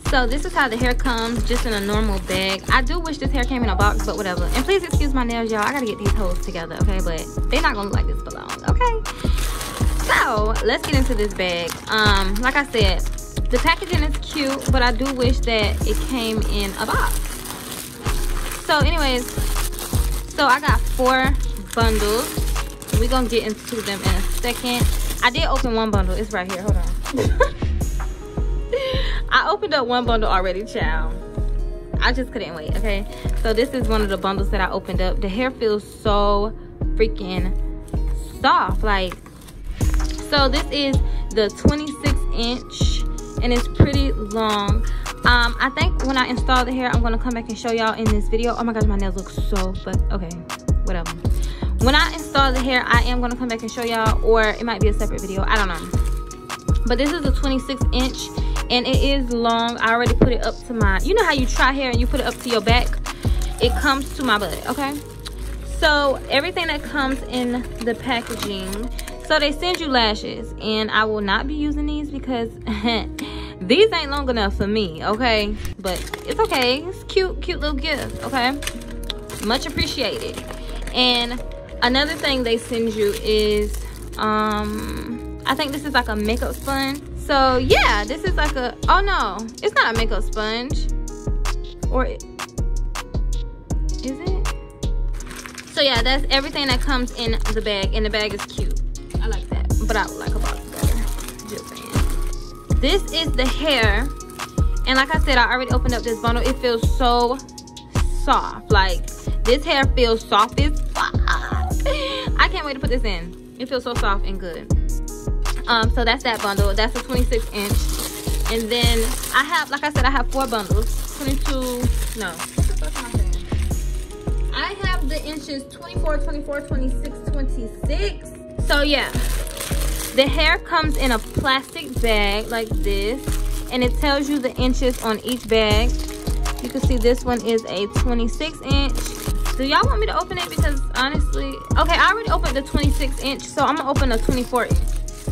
So this is how the hair comes, just in a normal bag. I do wish this hair came in a box, but whatever. And please excuse my nails, y'all. I gotta get these hoes together, okay? But they're not gonna look like this for long, okay? So let's get into this bag. Like I said, the packaging is cute, but I do wish that it came in a box. So anyways, so I got 4 bundles. We're gonna get into them in a second. I did open one bundle. It's right here. Hold on. I opened up one bundle already, child. I just couldn't wait, okay? So this is one of the bundles that I opened up. The hair feels so freaking soft. Like, so this is the 26-inch, and it's pretty long. I think when I install the hair, I'm gonna come back and show y'all in this video. Oh my gosh, my nails look so okay, whatever. When I install the hair, I am gonna come back and show y'all, or it might be a separate video, I don't know. But this is a 26-inch, and it is long. I already put it up to my, you know how you try hair and you put it up to your back? It comes to my butt, okay? So everything that comes in the packaging, so they send you lashes, and I will not be using these because these ain't long enough for me, okay? But it's okay. It's cute little gift, okay? Much appreciated. And another thing they send you is, I think this is like a makeup sponge. So yeah, this is like a, oh no, it's not a makeup sponge. Or is it? So yeah, that's everything that comes in the bag, and the bag is cute. I like that, but I would like a box better. Just saying. This is the hair, and like I said, I already opened up this bundle. It feels so soft. Like, this hair feels soft as fuck. I can't wait to put this in. It feels so soft and good. So that's that bundle. That's a 26-inch. And then I have, like I said, I have 4 bundles. 22, no. What the fuck am I saying? I have the inches 24, 24, 26, 26. So yeah, the hair comes in a plastic bag like this, and it tells you the inches on each bag. You can see this one is a 26-inch. Do y'all want me to open it? Because honestly, okay, I already opened the 26-inch, so I'm gonna open a 24-inch.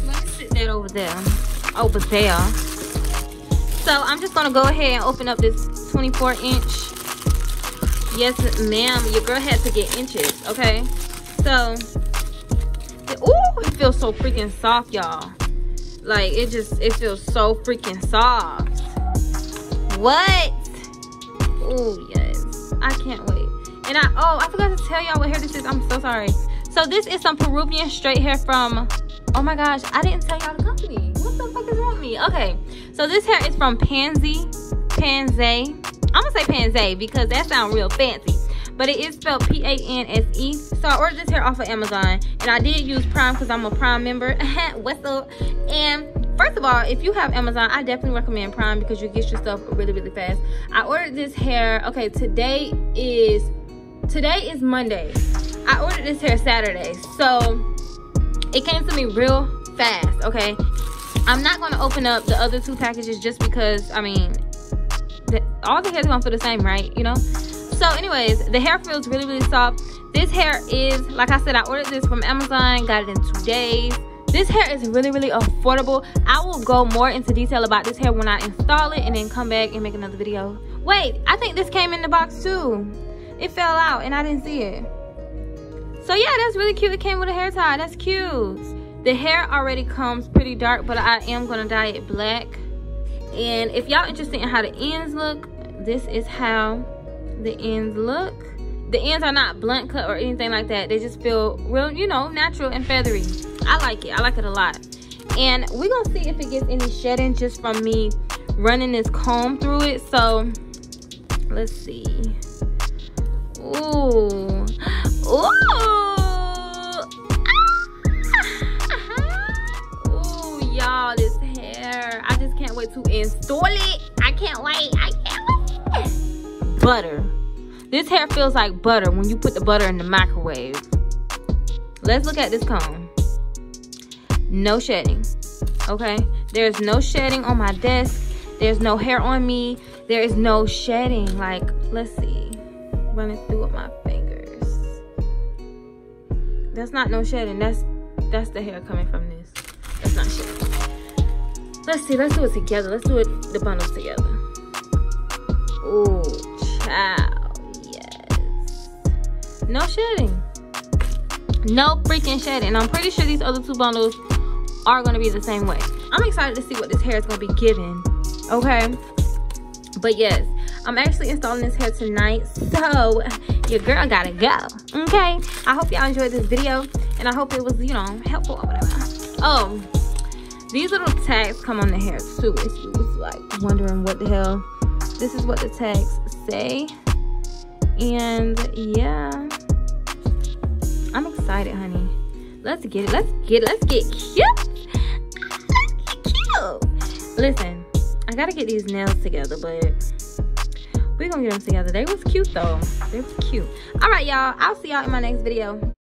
Let me sit that over there. Over there. So I'm just gonna go ahead and open up this 24-inch. Yes, ma'am. Your girl had to get inches, okay? So, ooh, it feels so freaking soft, y'all. Like, it feels so freaking soft. What? Oh, yes. I can't wait. And I forgot to tell y'all what hair this is. I'm so sorry. So this is some Peruvian straight hair from, oh my gosh, I didn't tell y'all the company. What the fuck is wrong with me? Okay, so this hair is from Panse. I'm gonna say Panse because that sounds real fancy, but it is spelled P-A-N-S-E. So I ordered this hair off of Amazon, and I did use Prime because I'm a Prime member. What's up? And first of all, if you have Amazon, I definitely recommend Prime because you get your stuff really, really fast. I ordered this hair, okay, today is Monday. I ordered this hair Saturday, so it came to me real fast, okay? I'm not gonna open up the other 2 packages just because, I mean, all the hair's gonna feel the same, right? You know? So anyways, the hair feels really, really soft. This hair is, like I said, I ordered this from Amazon, got it in 2 days. This hair is really, really affordable. I will go more into detail about this hair when I install it and then come back and make another video. Wait, I think this came in the box too. It fell out and I didn't see it. So yeah, that's really cute. It came with a hair tie. That's cute. The hair already comes pretty dark, but I am gonna dye it black. And if y'all interested in how the ends look, this is how the ends look. The ends are not blunt cut or anything like that. They just feel real, you know, natural and feathery. I like it. I like it a lot. And we're gonna see if it gets any shedding just from me running this comb through it. So let's see. Ooh. Ooh. Ooh, y'all, this hair. I just can't wait to install it. I can't wait. I can't wait. Butter. This hair feels like butter when you put the butter in the microwave. Let's look at this comb. No shedding. Okay? There's no shedding on my desk. There's no hair on me. There is no shedding. Like, let's see. Run it through with my fingers. That's not no shedding. That's That's the hair coming from this. That's not shedding. Let's see. Let's do it together. Let's do it the bundles together. Oh, child. Yes. No shedding. No freaking shedding. I'm pretty sure these other 2 bundles are going to be the same way. I'm excited to see what this hair is going to be giving. Okay. But yes, I'm actually installing this hair tonight. So your girl gotta go. Okay. I hope y'all enjoyed this video. And I hope it was, you know, helpful or whatever. Oh, these little tags come on the hair too. If you was like wondering what the hell. This is what the tags say. And yeah. I'm excited, honey. Let's get it. Let's get it. Let's get cute. Let's get cute. Listen, I gotta get these nails together, but we're gonna get them together. They was cute though. They was cute. All right, y'all. I'll see y'all in my next video.